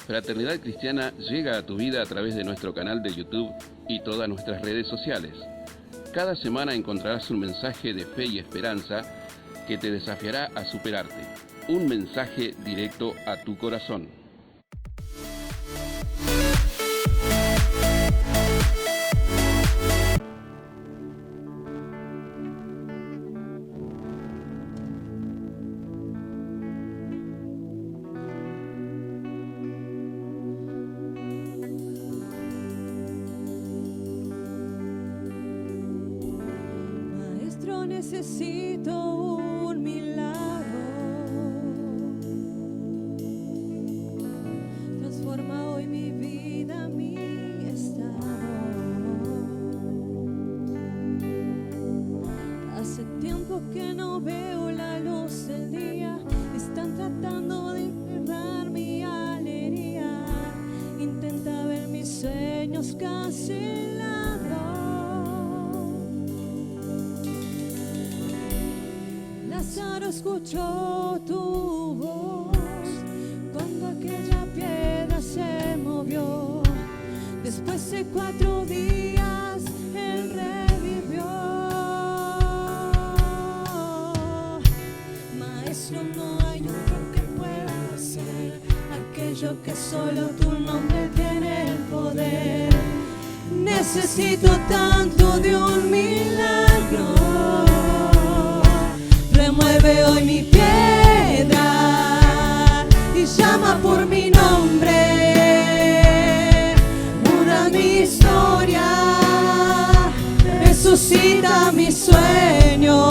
Fraternidad Cristiana llega a tu vida a través de nuestro canal de YouTube y todas nuestras redes sociales. Cada semana encontrarás un mensaje de fe y esperanza que te desafiará a superarte. Un mensaje directo a tu corazón. Necesito un milagro. Transforma hoy mi vida, mi estado. Hace tiempo que no veo la luz del día. Están tratando de enterrar mi alegría. Intenta ver mis sueños cancelados. Lázaro escuchó tu voz cuando aquella piedra se movió. Después de 4 días él revivió. Maestro, no hay otro que pueda hacer aquello que solo tu nombre tiene el poder. Necesito tanto de un milagro. Remueve hoy mi piedra y llama por mi nombre. Muda mi historia, resucita mi sueño.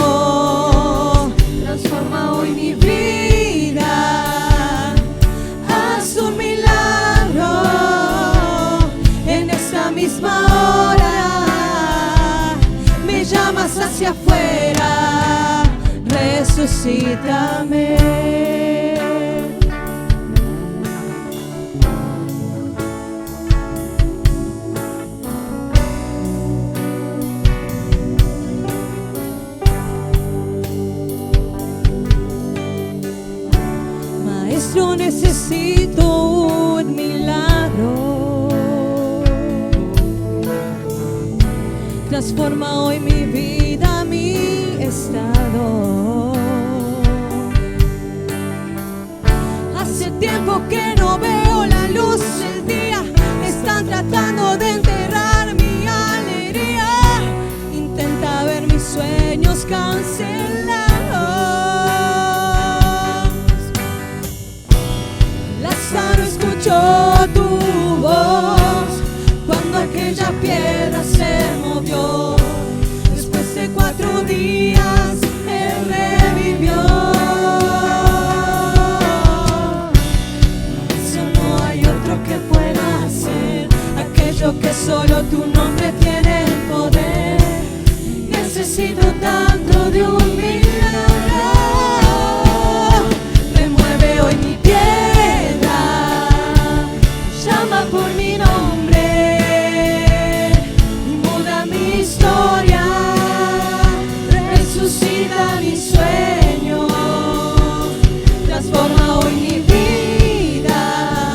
Transforma hoy mi vida. Haz un milagro en esta misma hora. Me llamas hacia afuera. Resucítame. Maestro, necesito un milagro. Transforma hoy mi vida, mi estado. Hace tiempo que no veo la luz del día. Están tratando de enterrar mi alegría. Intenta ver mis sueños cancelados. Lázaro escuchó tu voz cuando aquella piedra se movió. Después de 4 días él revivió. Eso no hay otro que pueda hacer aquello que solo tu nombre tiene el poder. Necesito tanto de un milagro. Remueve hoy mi piedra, llama por mi nombre. Muda mi historia, resucita mi sueño. Transforma hoy mi vida.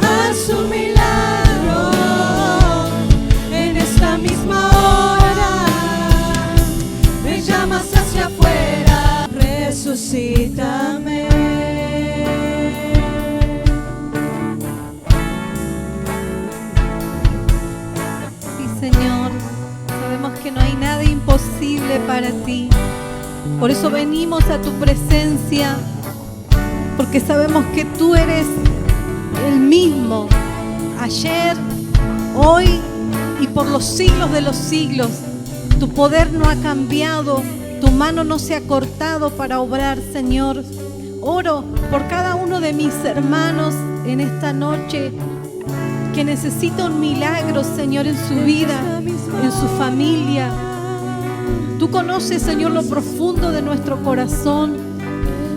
Haz un milagro en esta misma hora. Me llamas hacia afuera. Resucítame. Sí, Señor, sabemos que no hay nada imposible para ti. Por eso venimos a tu presencia, porque sabemos que tú eres el mismo, ayer, hoy y por los siglos de los siglos. Tu poder no ha cambiado, tu mano no se ha cortado para obrar, Señor. Oro por cada uno de mis hermanos en esta noche que necesita un milagro, Señor, en su vida, en su familia. Tú conoces, Señor, lo profundo de nuestro corazón.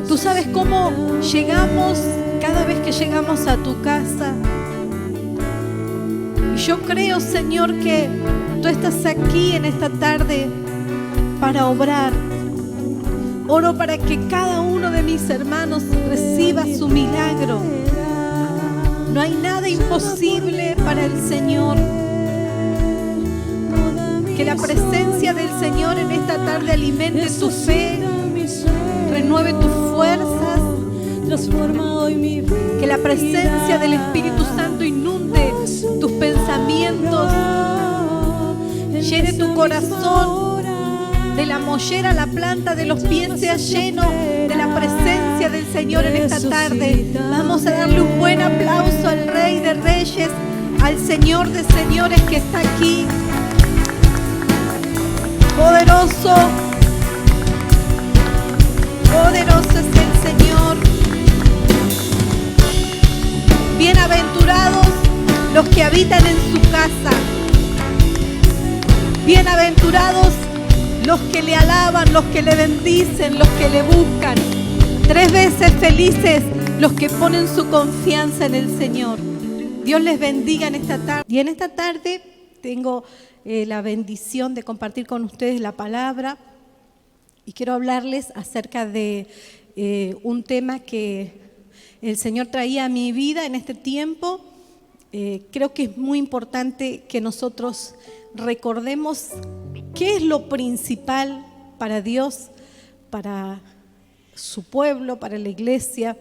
Tú sabes cómo llegamos cada vez que llegamos a tu casa. Y yo creo, Señor, que tú estás aquí en esta tarde para obrar. Oro para que cada uno de mis hermanos reciba su milagro. No hay nada imposible para el Señor. Que la presencia del Señor en esta tarde alimente tu fe, renueve tus fuerzas. Que la presencia del Espíritu Santo inunde tus pensamientos, llene tu corazón, de la mollera a la planta de los pies sea lleno de la presencia del Señor en esta tarde. Vamos a darle un buen aplauso al Rey de Reyes, al Señor de Señores que está aquí. Poderoso, poderoso es el Señor. Bienaventurados los que habitan en su casa. Bienaventurados los que le alaban, los que le bendicen, los que le buscan. 3 veces felices los que ponen su confianza en el Señor. Dios les bendiga en esta tarde. Y en esta tarde tengo la bendición de compartir con ustedes la palabra. Y quiero hablarles acerca de un tema que el Señor traía a mi vida en este tiempo. Creo que es muy importante que nosotros recordemos qué es lo principal para Dios, para su pueblo, para la iglesia,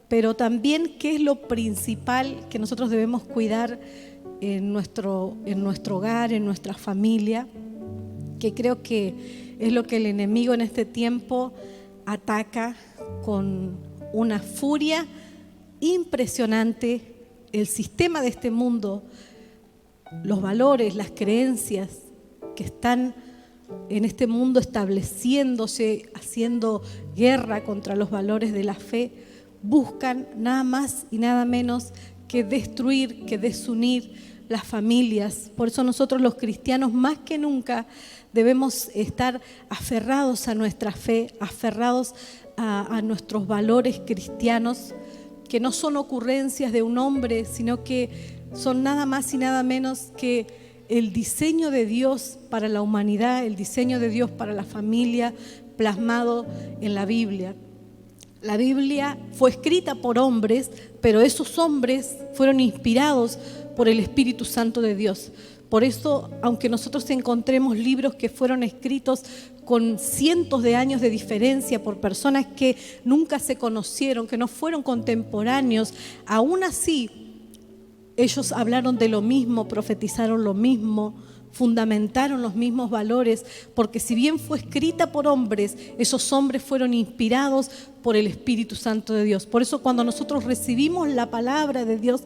pero también qué es lo principal que nosotros debemos cuidar en nuestro hogar, en nuestra familia, que creo que es lo que el enemigo en este tiempo ataca con una furia impresionante. El sistema de este mundo, los valores, las creencias que están en este mundo estableciéndose, haciendo guerra contra los valores de la fe, buscan nada más y nada menos que destruir, que desunir las familias. Por eso nosotros los cristianos más que nunca debemos estar aferrados a nuestra fe, aferrados a nuestros valores cristianos, que no son ocurrencias de un hombre, sino que son nada más y nada menos que el diseño de Dios para la humanidad, el diseño de Dios para la familia plasmado en la Biblia. La Biblia fue escrita por hombres, pero esos hombres fueron inspirados por el Espíritu Santo de Dios. Por eso, aunque nosotros encontremos libros que fueron escritos con cientos de años de diferencia por personas que nunca se conocieron, que no fueron contemporáneos, aún así ellos hablaron de lo mismo, profetizaron lo mismo, fundamentaron los mismos valores, porque si bien fue escrita por hombres, esos hombres fueron inspirados por el Espíritu Santo de Dios. Por eso cuando nosotros recibimos la palabra de Dios,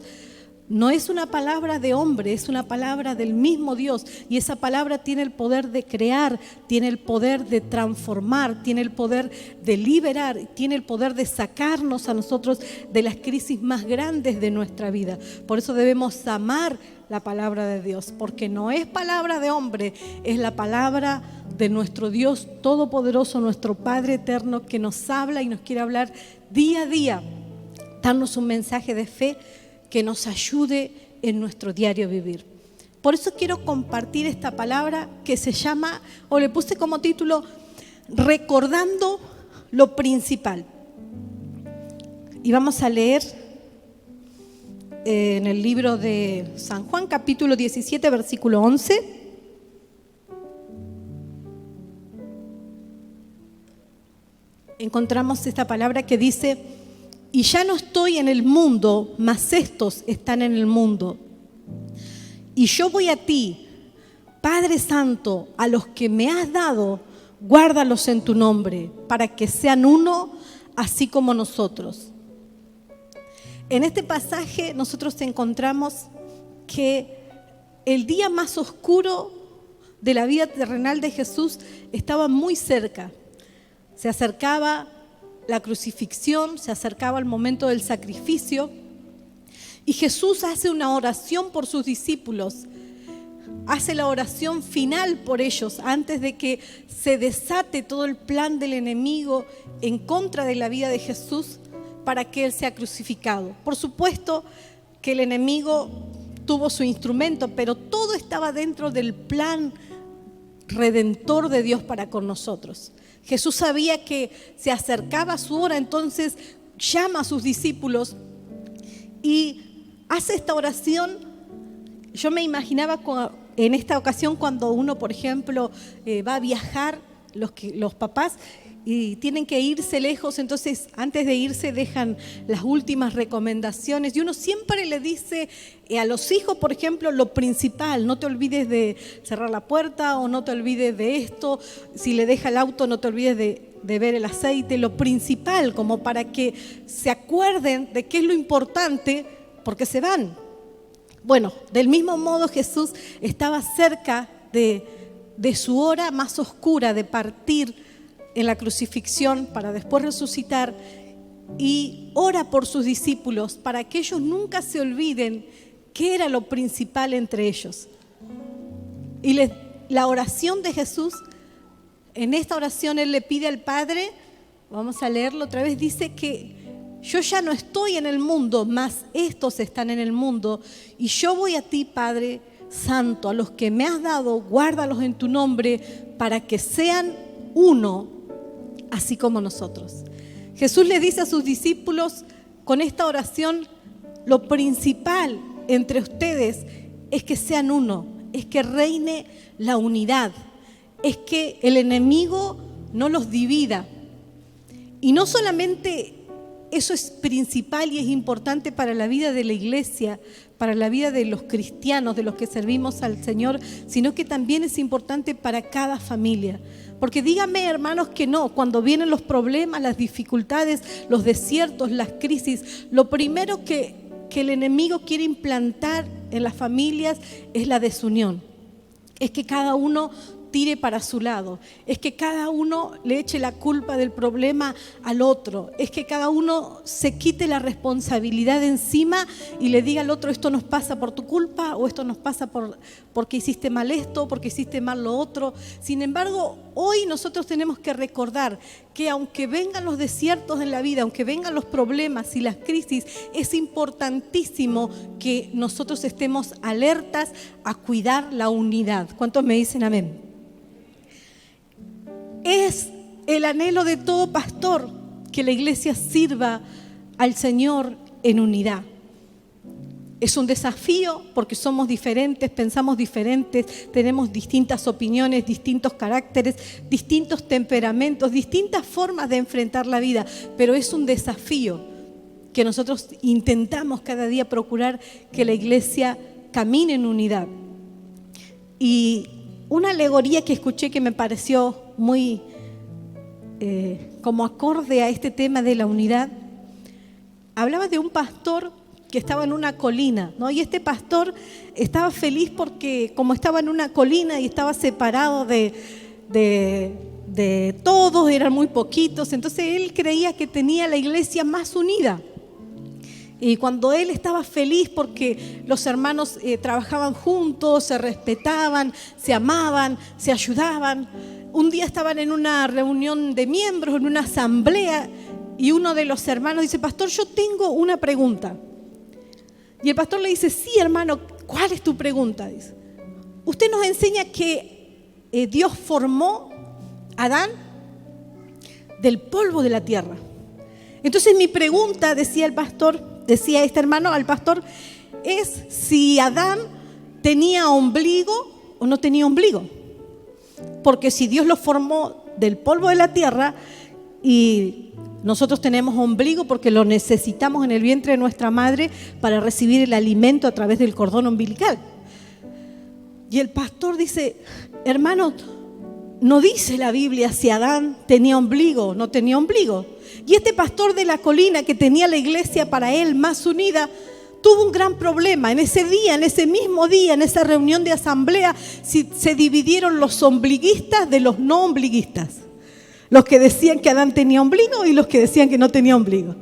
no es una palabra de hombre, es una palabra del mismo Dios, y esa palabra tiene el poder de crear, tiene el poder de transformar, tiene el poder de liberar, tiene el poder de sacarnos a nosotros de las crisis más grandes de nuestra vida. Por eso debemos amar la palabra de Dios, porque no es palabra de hombre, es la palabra de nuestro Dios todopoderoso, nuestro Padre eterno, que nos habla y nos quiere hablar día a día, darnos un mensaje de fe que nos ayude en nuestro diario vivir. Por eso quiero compartir esta palabra que se llama, o le puse como título, Recordando lo principal. Y vamos a leer en el libro de San Juan, capítulo 17, versículo 11. Encontramos esta palabra que dice: y ya no estoy en el mundo, mas estos están en el mundo. Y yo voy a ti, Padre Santo, a los que me has dado, guárdalos en tu nombre, para que sean uno, así como nosotros. En este pasaje nosotros encontramos que el día más oscuro de la vida terrenal de Jesús estaba muy cerca. Se acercaba la crucifixión, se acercaba el momento del sacrificio, y Jesús hace una oración por sus discípulos, hace la oración final por ellos antes de que se desate todo el plan del enemigo en contra de la vida de Jesús para que Él sea crucificado. Por supuesto que el enemigo tuvo su instrumento, pero todo estaba dentro del plan redentor de Dios para con nosotros. Jesús sabía que se acercaba su hora, entonces llama a sus discípulos y hace esta oración. Yo me imaginaba en esta ocasión cuando uno, por ejemplo, va a viajar, los papás, y tienen que irse lejos, entonces antes de irse dejan las últimas recomendaciones y uno siempre le dice a los hijos, por ejemplo, lo principal: no te olvides de cerrar la puerta, o no te olvides de esto, si le deja el auto no te olvides de ver el aceite, lo principal, como para que se acuerden de qué es lo importante, porque se van. Bueno, del mismo modo Jesús estaba cerca de su hora más oscura, de partir en la crucifixión para después resucitar, y ora por sus discípulos para que ellos nunca se olviden qué era lo principal entre ellos. Y la oración de Jesús, en esta oración Él le pide al Padre, vamos a leerlo otra vez, dice que yo ya no estoy en el mundo, mas estos están en el mundo, y yo voy a ti, Padre Santo, a los que me has dado, guárdalos en tu nombre, para que sean uno, así como nosotros. Jesús le dice a sus discípulos con esta oración: lo principal entre ustedes es que sean uno, es que reine la unidad, es que el enemigo no los divida. Y no solamente eso es principal y es importante para la vida de la iglesia, para la vida de los cristianos, de los que servimos al Señor, sino que también es importante para cada familia. Porque díganme, hermanos, que no, cuando vienen los problemas, las dificultades, los desiertos, las crisis, lo primero que el enemigo quiere implantar en las familias es la desunión. Es que cada uno tire para su lado, es que cada uno le eche la culpa del problema al otro, es que cada uno se quite la responsabilidad de encima y le diga al otro: esto nos pasa por tu culpa, o esto nos pasa porque hiciste mal esto, porque hiciste mal lo otro. Sin embargo, hoy nosotros tenemos que recordar que aunque vengan los desiertos en la vida, aunque vengan los problemas y las crisis, es importantísimo que nosotros estemos alertas a cuidar la unidad. ¿Cuántos me dicen amén? Es el anhelo de todo pastor que la iglesia sirva al Señor en unidad. Es un desafío porque somos diferentes, pensamos diferentes, tenemos distintas opiniones, distintos caracteres, distintos temperamentos, distintas formas de enfrentar la vida, pero es un desafío que nosotros intentamos cada día procurar que la iglesia camine en unidad. Y una alegoría que escuché que me pareció muy como acorde a este tema de la unidad, hablaba de un pastor que estaba en una colina, ¿no? Y este pastor estaba feliz porque como estaba en una colina y estaba separado de todos, eran muy poquitos, entonces él creía que tenía la iglesia más unida. Y cuando él estaba feliz porque los hermanos trabajaban juntos, se respetaban, se amaban, se ayudaban. Un día estaban en una reunión de miembros, en una asamblea, y uno de los hermanos dice: pastor, yo tengo una pregunta. Y el pastor le dice: sí, hermano, ¿cuál es tu pregunta? Dice: usted nos enseña que Dios formó a Adán del polvo de la tierra. Entonces mi pregunta, decía este hermano al pastor, es si Adán tenía ombligo o no tenía ombligo. Porque si Dios lo formó del polvo de la tierra y nosotros tenemos ombligo porque lo necesitamos en el vientre de nuestra madre para recibir el alimento a través del cordón umbilical. Y el pastor dice: hermano, no dice la Biblia si Adán tenía ombligo o no tenía ombligo. Y este pastor de la colina, que tenía la iglesia para él más unida, tuvo un gran problema. En ese día, en ese mismo día, en esa reunión de asamblea, se dividieron los ombliguistas de los no ombliguistas. Los que decían que Adán tenía ombligo y los que decían que no tenía ombligo.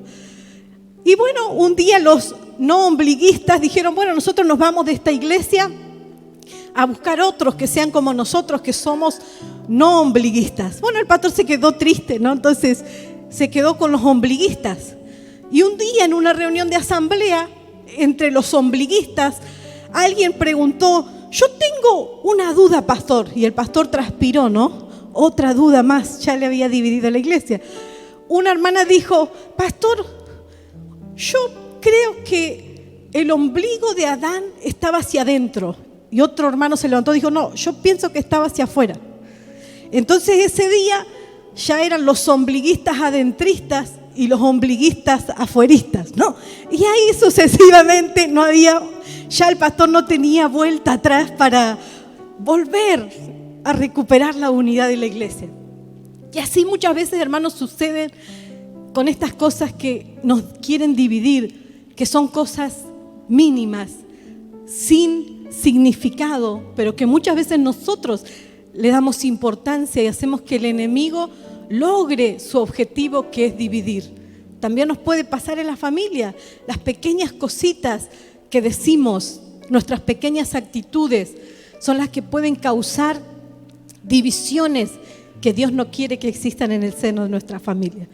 Y bueno, un día los no ombliguistas dijeron: bueno, nosotros nos vamos de esta iglesia a buscar otros que sean como nosotros, que somos no ombliguistas. Bueno, el pastor se quedó triste, ¿no? Entonces se quedó con los ombliguistas. Y un día en una reunión de asamblea, entre los ombliguistas, alguien preguntó: yo tengo una duda, pastor. Y el pastor transpiró, ¿no? Otra duda más, ya le había dividido la iglesia. Una hermana dijo: pastor, yo creo que el ombligo de Adán estaba hacia adentro. Y otro hermano se levantó y dijo, no, yo pienso que estaba hacia afuera. Entonces ese día ya eran los ombliguistas adentristas y los ombliguistas afueristas, ¿no? Y ahí sucesivamente no había, ya el pastor no tenía vuelta atrás para volver a recuperar la unidad de la iglesia. Y así muchas veces, hermanos, suceden con estas cosas que nos quieren dividir, que son cosas mínimas, sin significado, pero que muchas veces nosotros le damos importancia y hacemos que el enemigo logre su objetivo, que es dividir. También nos puede pasar en la familia, las pequeñas cositas que decimos, nuestras pequeñas actitudes, son las que pueden causar divisiones que Dios no quiere que existan en el seno de nuestra familia.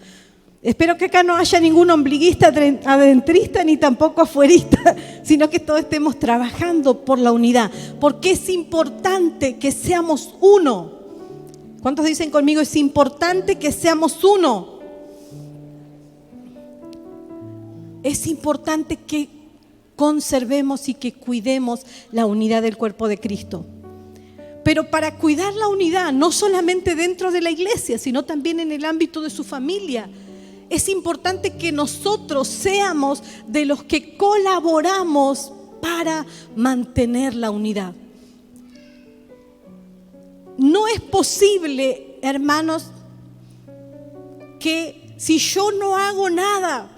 Espero que acá no haya ningún ombliguista adentrista ni tampoco afuerista, sino que todos estemos trabajando por la unidad, porque es importante que seamos uno. ¿Cuántos dicen conmigo? Es importante que seamos uno. Es importante que conservemos y que cuidemos la unidad del cuerpo de Cristo. Pero para cuidar la unidad, no solamente dentro de la iglesia, sino también en el ámbito de su familia, es importante que nosotros seamos de los que colaboramos para mantener la unidad. No es posible, hermanos, que si yo no hago nada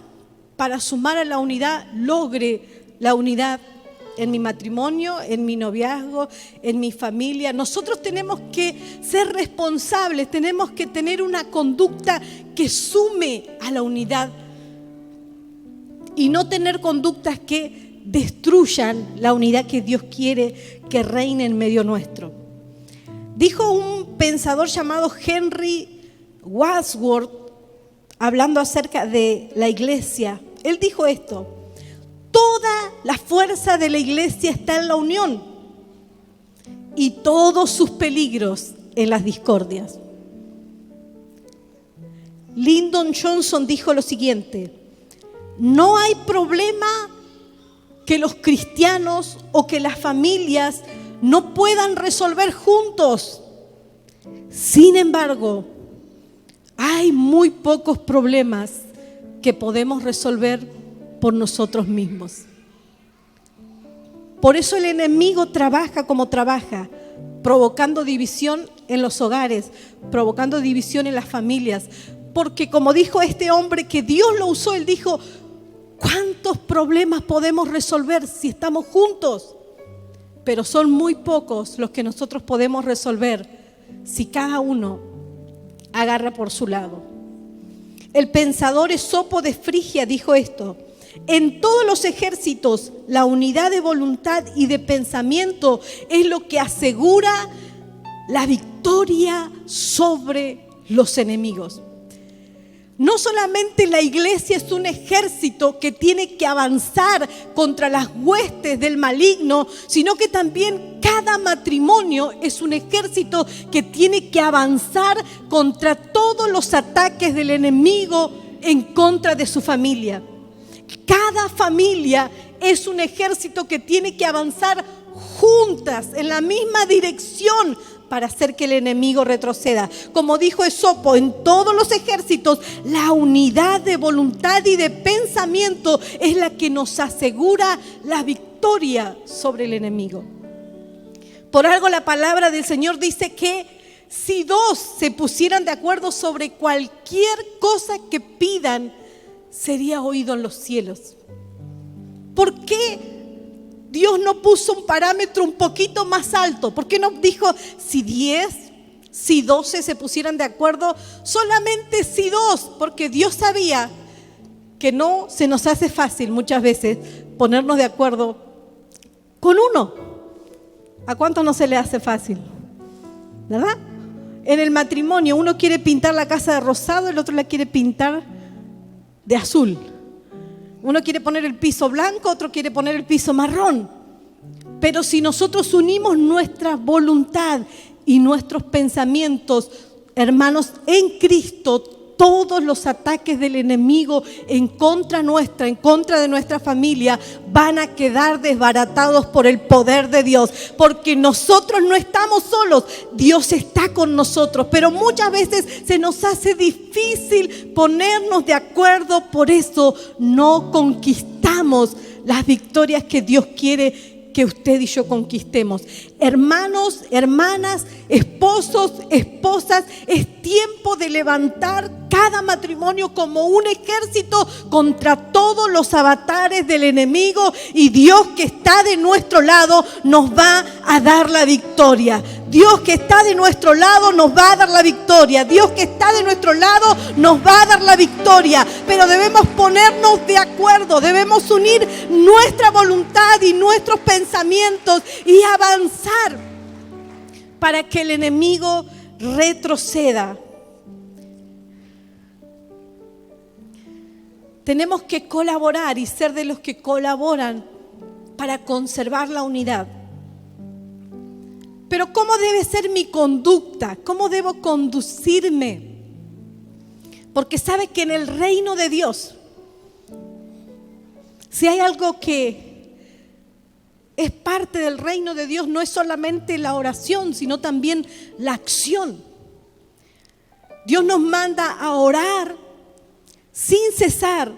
para sumar a la unidad, logre la unidad en mi matrimonio, en mi noviazgo, en mi familia. Nosotros tenemos que ser responsables, tenemos que tener una conducta que sume a la unidad y no tener conductas que destruyan la unidad que Dios quiere que reine en medio nuestro. Dijo un pensador llamado Henry Wadsworth, hablando acerca de la iglesia, él dijo esto: toda la fuerza de la iglesia está en la unión y todos sus peligros en las discordias. Lyndon Johnson dijo lo siguiente: no hay problema que los cristianos o que las familias no puedan resolver juntos. Sin embargo, hay muy pocos problemas que podemos resolver por nosotros mismos. Por eso el enemigo trabaja como trabaja, provocando división en los hogares, provocando división en las familias. Porque como dijo este hombre que Dios lo usó, él dijo: ¿cuántos problemas podemos resolver si estamos juntos? Pero son muy pocos los que nosotros podemos resolver si cada uno agarra por su lado. El pensador Esopo de Frigia dijo esto: en todos los ejércitos, la unidad de voluntad y de pensamiento es lo que asegura la victoria sobre los enemigos. No solamente la iglesia es un ejército que tiene que avanzar contra las huestes del maligno, sino que también cada matrimonio es un ejército que tiene que avanzar contra todos los ataques del enemigo en contra de su familia. Cada familia es un ejército que tiene que avanzar juntas en la misma dirección para hacer que el enemigo retroceda. Como dijo Esopo, en todos los ejércitos, la unidad de voluntad y de pensamiento es la que nos asegura la victoria sobre el enemigo. Por algo la palabra del Señor dice que si dos se pusieran de acuerdo sobre cualquier cosa que pidan, sería oído en los cielos. ¿Por qué Dios no puso un parámetro un poquito más alto? ¿Por qué no dijo si 10, si 12 se pusieran de acuerdo? Solamente si 2, porque Dios sabía que no se nos hace fácil muchas veces ponernos de acuerdo con uno. ¿A cuánto no se le hace fácil? ¿Verdad? En el matrimonio uno quiere pintar la casa de rosado, el otro la quiere pintar de azul. Uno quiere poner el piso blanco, otro quiere poner el piso marrón. Pero si nosotros unimos nuestra voluntad y nuestros pensamientos, hermanos, en Cristo, todos los ataques del enemigo en contra nuestra, en contra de nuestra familia, van a quedar desbaratados por el poder de Dios. Porque nosotros no estamos solos, Dios está con nosotros. Pero muchas veces se nos hace difícil ponernos de acuerdo, por eso no conquistamos las victorias que Dios quiere que usted y yo conquistemos. Hermanos, hermanas, esposos, esposas, es tiempo de levantar cada matrimonio como un ejército contra todos los avatares del enemigo, y Dios que está de nuestro lado nos va a dar la victoria. Dios que está de nuestro lado nos va a dar la victoria. Dios que está de nuestro lado nos va a dar la victoria. Pero debemos ponernos de acuerdo, debemos unir nuestra voluntad y nuestros pensamientos y avanzar para que el enemigo retroceda. Tenemos que colaborar y ser de los que colaboran para conservar la unidad. Pero ¿cómo debe ser mi conducta? ¿Cómo debo conducirme? Porque sabe que en el reino de Dios, si hay algo que es parte del reino de Dios, no es solamente la oración, sino también la acción. Dios nos manda a orar sin cesar,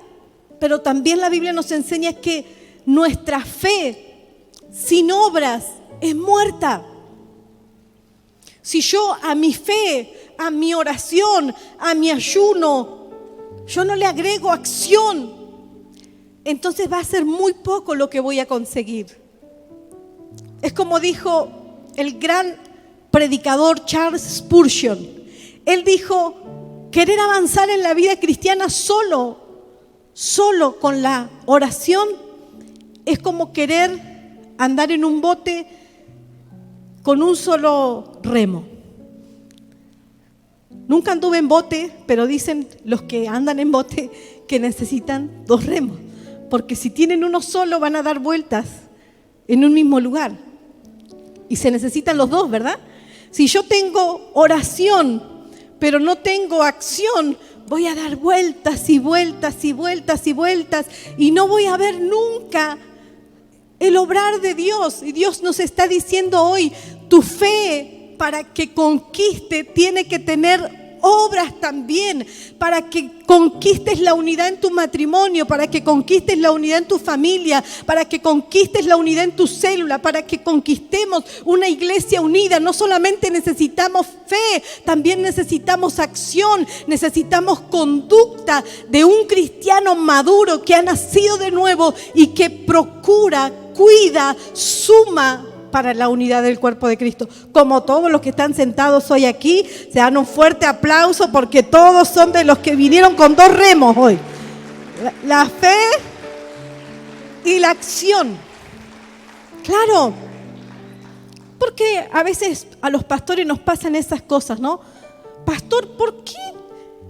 pero también la Biblia nos enseña que nuestra fe sin obras es muerta. Si yo a mi fe, a mi oración, a mi ayuno, yo no le agrego acción, entonces va a ser muy poco lo que voy a conseguir. Es como dijo el gran predicador Charles Spurgeon. Él dijo: querer avanzar en la vida cristiana solo con la oración es como querer andar en un bote con un solo remo. Nunca anduve en bote, pero dicen los que andan en bote que necesitan 2 remos, porque si tienen uno solo van a dar vueltas en un mismo lugar y se necesitan los 2, ¿verdad? Si yo tengo oración pero no tengo acción, voy a dar vueltas y vueltas y vueltas y vueltas y no voy a ver nunca el obrar de Dios. Y Dios nos está diciendo hoy: tu fe, para que conquiste, tiene que tener obras también, para que conquistes la unidad en tu matrimonio, para que conquistes la unidad en tu familia, para que conquistes la unidad en tu célula, para que conquistemos una iglesia unida. No solamente necesitamos fe, también necesitamos acción, necesitamos conducta de un cristiano maduro que ha nacido de nuevo y que procura, cuida, suma para la unidad del cuerpo de Cristo. Como todos los que están sentados hoy aquí, se dan un fuerte aplauso porque todos son de los que vinieron con 2 remos hoy. La fe y la acción. Claro, porque a veces a los pastores nos pasan esas cosas, ¿no? Pastor, ¿por qué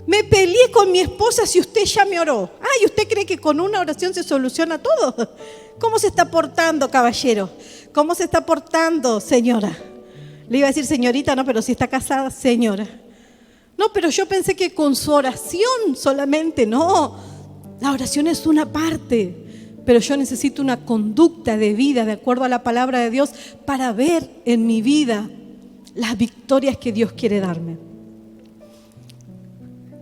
me peleé con mi esposa si usted ya me oró? ¿Y usted cree que con una oración se soluciona todo? ¿Cómo se está portando, caballero? ¿Cómo se está portando, señora? Le iba a decir señorita, no, pero si está casada, señora. No, pero yo pensé que con su oración solamente. No, la oración es una parte, pero yo necesito una conducta de vida de acuerdo a la palabra de Dios para ver en mi vida las victorias que Dios quiere darme.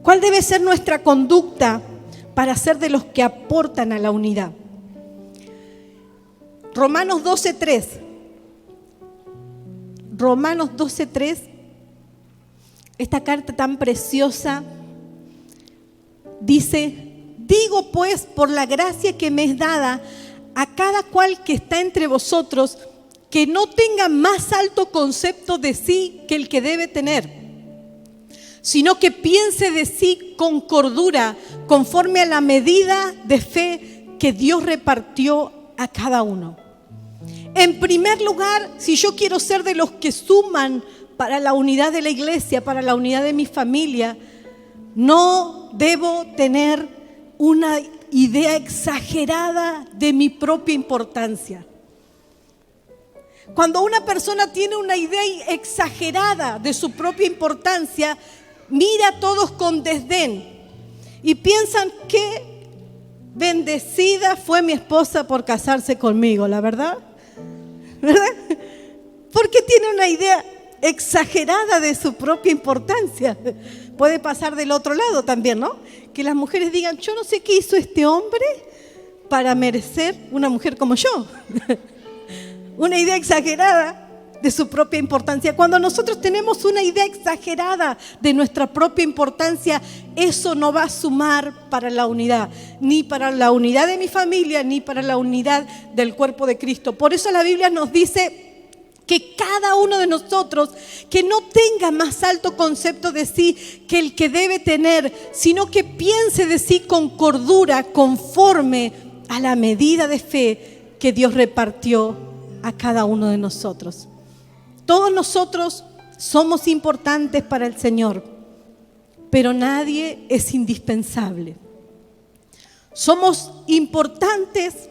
¿Cuál debe ser nuestra conducta para ser de los que aportan a la unidad? Romanos 12:3. Romanos 12:3. Esta carta tan preciosa dice: digo pues, por la gracia que me es dada, a cada cual que está entre vosotros, que no tenga más alto concepto de sí que el que debe tener, sino que piense de sí con cordura, conforme a la medida de fe que Dios repartió a cada uno. En primer lugar, si yo quiero ser de los que suman para la unidad de la iglesia, para la unidad de mi familia, no debo tener una idea exagerada de mi propia importancia. Cuando una persona tiene una idea exagerada de su propia importancia, mira a todos con desdén y piensan que bendecida fue mi esposa por casarse conmigo, la verdad, ¿verdad? Porque tiene una idea exagerada de su propia importancia. Puede pasar del otro lado también, ¿no? Que las mujeres digan, yo no sé qué hizo este hombre para merecer una mujer como yo. Una idea exagerada de su propia importancia. Cuando nosotros tenemos una idea exagerada de nuestra propia importancia, eso no va a sumar para la unidad, ni para la unidad de mi familia, ni para la unidad del cuerpo de Cristo. Por eso la Biblia nos dice que cada uno de nosotros, que no tenga más alto concepto de sí que el que debe tener, sino que piense de sí con cordura, conforme a la medida de fe que Dios repartió a cada uno de nosotros. Todos nosotros somos importantes para el Señor, pero nadie es indispensable. Somos importantes,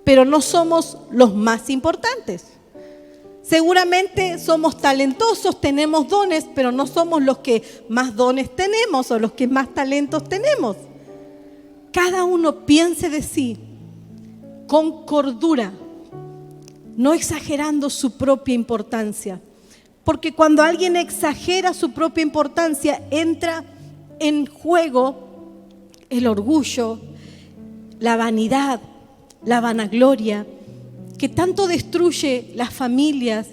pero no somos los más importantes. Seguramente somos talentosos, tenemos dones, pero no somos los que más dones tenemos o los que más talentos tenemos. Cada uno piense de sí con cordura, no exagerando su propia importancia. Porque cuando alguien exagera su propia importancia, entra en juego el orgullo, la vanidad, la vanagloria, que tanto destruye las familias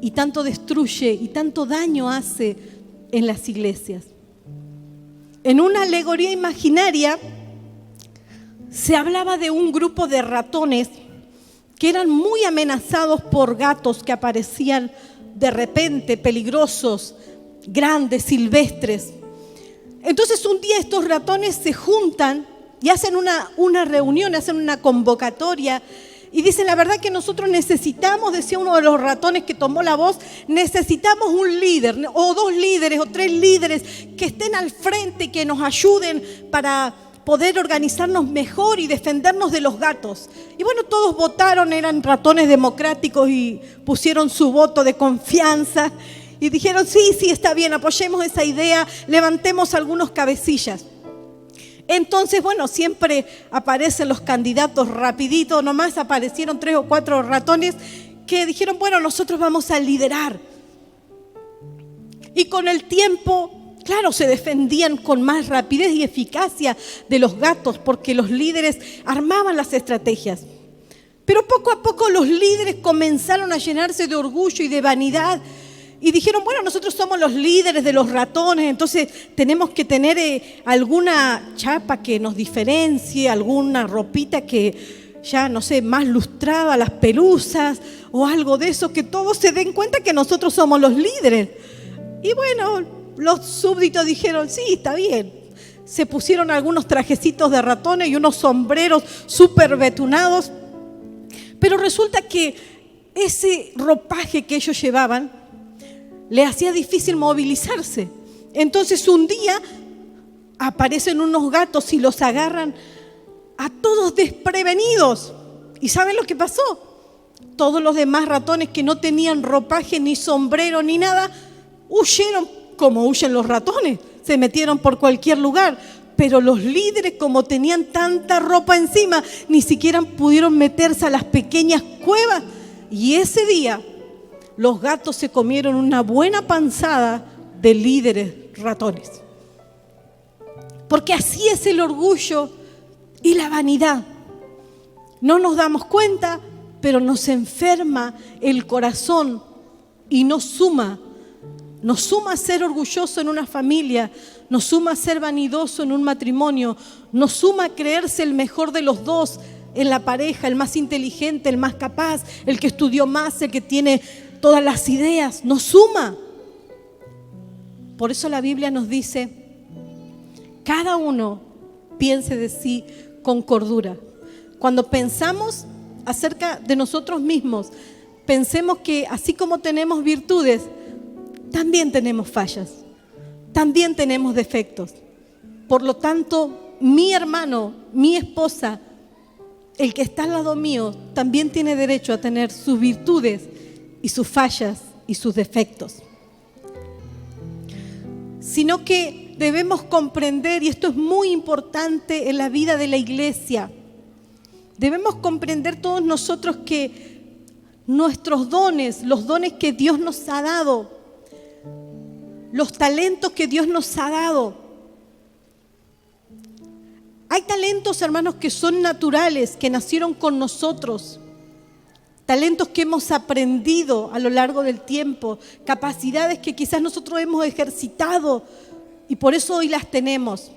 y tanto destruye y tanto daño hace en las iglesias. En una alegoría imaginaria se hablaba de un grupo de ratones que eran muy amenazados por gatos que aparecían de repente, peligrosos, grandes, silvestres. Entonces un día estos ratones se juntan y hacen una reunión, hacen una convocatoria y dicen, la verdad que nosotros necesitamos, decía uno de los ratones que tomó la voz, necesitamos un líder o 2 líderes o 3 líderes que estén al frente, que nos ayuden para poder organizarnos mejor y defendernos de los gatos. Y bueno, todos votaron, eran ratones democráticos y pusieron su voto de confianza y dijeron, sí, está bien, apoyemos esa idea, levantemos algunos cabecillas. Entonces, bueno, siempre aparecen los candidatos rapidito, nomás aparecieron 3 o 4 ratones que dijeron, bueno, nosotros vamos a liderar. Y con el tiempo, claro, se defendían con más rapidez y eficacia de los gatos porque los líderes armaban las estrategias. Pero poco a poco los líderes comenzaron a llenarse de orgullo y de vanidad y dijeron, bueno, nosotros somos los líderes de los ratones, entonces tenemos que tener alguna chapa que nos diferencie, alguna ropita que ya, no sé, más lustrada, las pelusas o algo de eso, que todos se den cuenta que nosotros somos los líderes. Y bueno, los súbditos dijeron, sí, está bien. Se pusieron algunos trajecitos de ratones y unos sombreros súper betunados. Pero resulta que ese ropaje que ellos llevaban le hacía difícil movilizarse. Entonces un día aparecen unos gatos y los agarran a todos desprevenidos. ¿Y saben lo que pasó? Todos los demás ratones que no tenían ropaje, ni sombrero, ni nada, huyeron como huyen los ratones, se metieron por cualquier lugar. Pero los líderes, como tenían tanta ropa encima, ni siquiera pudieron meterse a las pequeñas cuevas. Y ese día los gatos se comieron una buena panzada de líderes ratones. Porque así es el orgullo y la vanidad. No nos damos cuenta, pero nos enferma el corazón y nos suma ser orgulloso en una familia, nos suma ser vanidoso en un matrimonio, nos suma creerse el mejor de los dos en la pareja, el más inteligente, el más capaz, el que estudió más, el que tiene todas las ideas, nos suma. Por eso la Biblia nos dice, cada uno piense de sí con cordura. Cuando pensamos acerca de nosotros mismos, pensemos que así como tenemos virtudes, también tenemos fallas, también tenemos defectos. Por lo tanto, mi hermano, mi esposa, el que está al lado mío, también tiene derecho a tener sus virtudes y sus fallas y sus defectos. sino que debemos comprender, y esto es muy importante en la vida de la iglesia, debemos comprender todos nosotros que nuestros dones, los dones que Dios nos ha dado, los talentos que Dios nos ha dado, hay talentos, hermanos, que son naturales, que nacieron con nosotros, talentos que hemos aprendido a lo largo del tiempo, capacidades que quizás nosotros hemos ejercitado y por eso hoy las tenemos.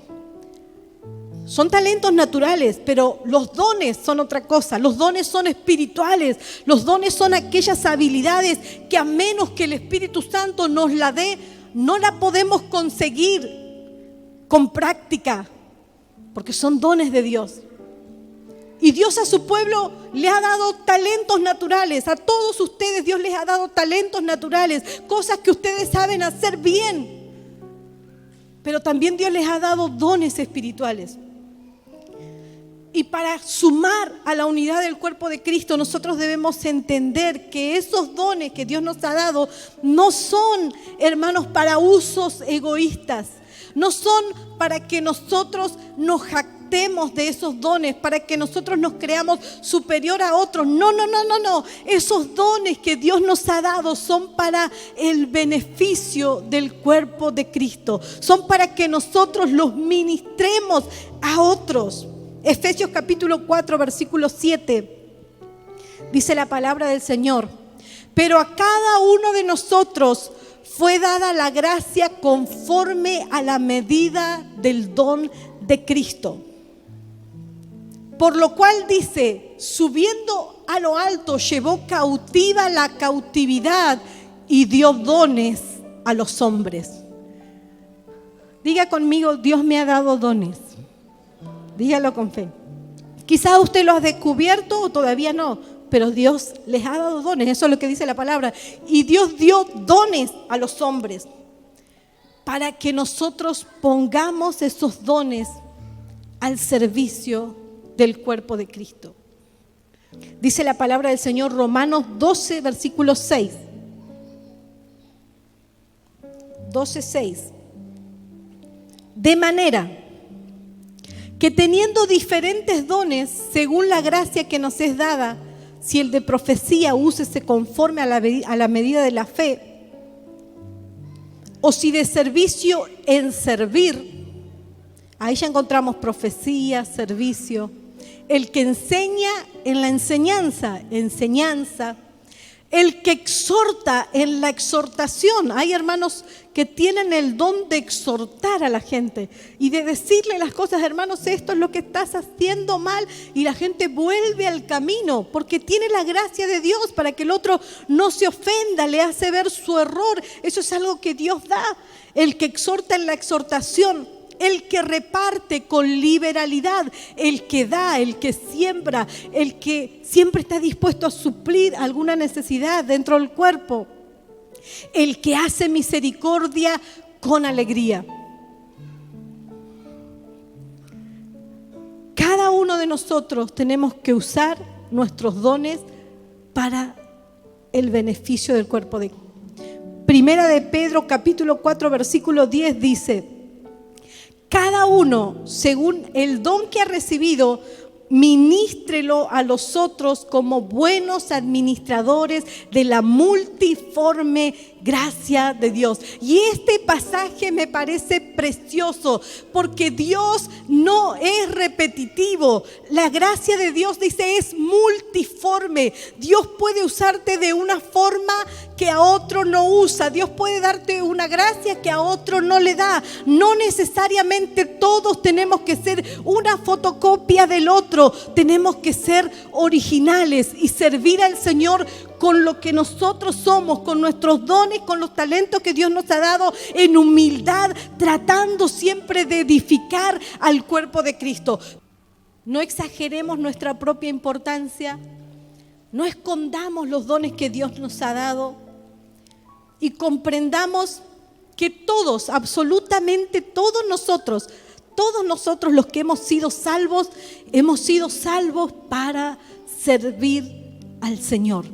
Son talentos naturales, pero los dones son otra cosa. Los dones son espirituales. Los dones son aquellas habilidades que a menos que el Espíritu Santo nos la dé, no la podemos conseguir con práctica, porque son dones de Dios. Y Dios a su pueblo le ha dado talentos naturales. A todos ustedes Dios les ha dado talentos naturales, cosas que ustedes saben hacer bien. Pero también Dios les ha dado dones espirituales. Y para sumar a la unidad del cuerpo de Cristo, nosotros debemos entender que esos dones que Dios nos ha dado no son, hermanos, para usos egoístas. No son para que nosotros nos jactemos de esos dones, para que nosotros nos creamos superior a otros. No. Esos dones que Dios nos ha dado son para el beneficio del cuerpo de Cristo. Son para que nosotros los ministremos a otros. Efesios capítulo 4, versículo 7, dice la palabra del Señor: pero a cada uno de nosotros fue dada la gracia conforme a la medida del don de Cristo. Por lo cual dice, subiendo a lo alto, llevó cautiva la cautividad y dio dones a los hombres. Diga conmigo, Dios me ha dado dones. Dígalo con fe. Quizás usted lo ha descubierto o todavía no, pero Dios les ha dado dones. Eso es lo que dice la palabra. Y Dios dio dones a los hombres para que nosotros pongamos esos dones al servicio del cuerpo de Cristo. Dice la palabra del Señor, Romanos 12, versículo 6. 12:6. De manera que teniendo diferentes dones, según la gracia que nos es dada, si el de profecía, úsese conforme a la medida de la fe, o si de servicio, en servir. Ahí ya encontramos profecía, servicio. El que enseña, en la enseñanza, el que exhorta, en la exhortación. Hay hermanos que tienen el don de exhortar a la gente y de decirle las cosas, hermanos, esto es lo que estás haciendo mal, y la gente vuelve al camino porque tiene la gracia de Dios para que el otro no se ofenda, le hace ver su error. Eso es algo que Dios da. El que exhorta en la exhortación, el que reparte con liberalidad, el que da, el que siembra, el que siempre está dispuesto a suplir alguna necesidad dentro del cuerpo, el que hace misericordia con alegría. Cada uno de nosotros tenemos que usar nuestros dones para el beneficio del cuerpo de Cristo. Primera de Pedro capítulo 4 versículo 10 dice: cada uno, según el don que ha recibido, ministrelo a los otros como buenos administradores de la multiforme gracia de Dios. Y este pasaje me parece precioso porque Dios no es repetitivo. La gracia de Dios, dice, es multiforme. Dios puede usarte de una forma que a otro no usa. Dios puede darte una gracia que a otro no le da. No necesariamente todos tenemos que ser una fotocopia del otro. Tenemos que ser originales y servir al Señor con lo que nosotros somos, con nuestros dones, con los talentos que Dios nos ha dado, en humildad, tratando siempre de edificar al cuerpo de Cristo. No exageremos nuestra propia importancia, no escondamos los dones que Dios nos ha dado y comprendamos que todos, absolutamente todos nosotros los que hemos sido salvos para servir al Señor.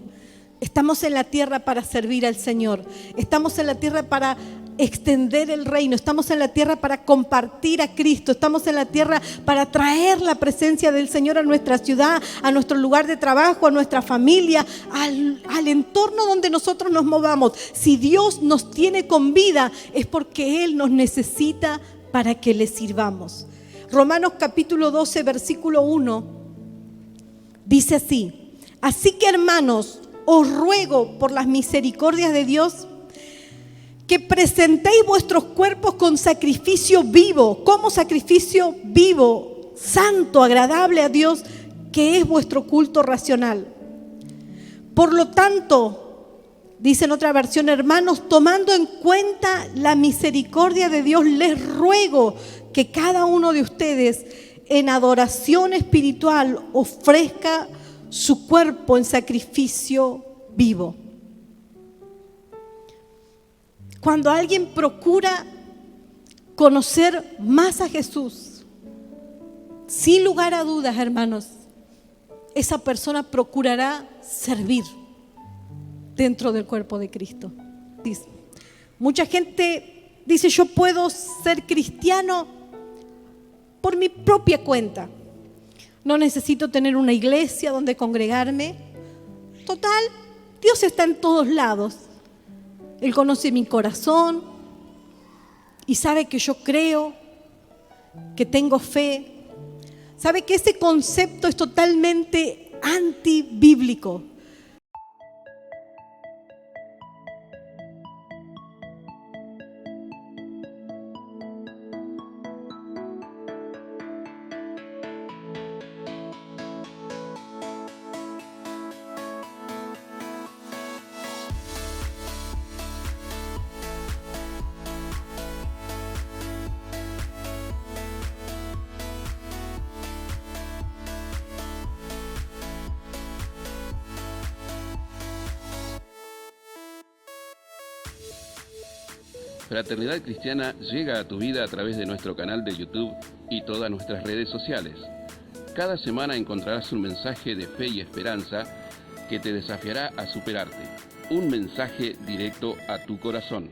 Estamos en la tierra para servir al Señor. Estamos en la tierra para extender el reino, estamos en la tierra para compartir a Cristo, estamos en la tierra para traer la presencia del Señor a nuestra ciudad, a nuestro lugar de trabajo, a nuestra familia, al entorno donde nosotros nos movamos. Si Dios nos tiene con vida, es porque Él nos necesita para que le sirvamos. Romanos capítulo 12, versículo 1, dice así: así que, hermanos, os ruego por las misericordias de Dios que presentéis vuestros cuerpos con sacrificio vivo, como sacrificio vivo, santo, agradable a Dios, que es vuestro culto racional. Por lo tanto, dice en otra versión, hermanos, tomando en cuenta la misericordia de Dios, les ruego que cada uno de ustedes en adoración espiritual ofrezca su cuerpo en sacrificio vivo. Cuando alguien procura conocer más a Jesús, sin lugar a dudas, hermanos, esa persona procurará servir dentro del cuerpo de Cristo. Mucha gente dice: yo puedo ser cristiano por mi propia cuenta. No necesito tener una iglesia donde congregarme. Total, Dios está en todos lados. Él conoce mi corazón y sabe que yo creo, que tengo fe. Sabe que ese concepto es totalmente antibíblico. Fraternidad Cristiana llega a tu vida a través de nuestro canal de YouTube y todas nuestras redes sociales. Cada semana encontrarás un mensaje de fe y esperanza que te desafiará a superarte. Un mensaje directo a tu corazón.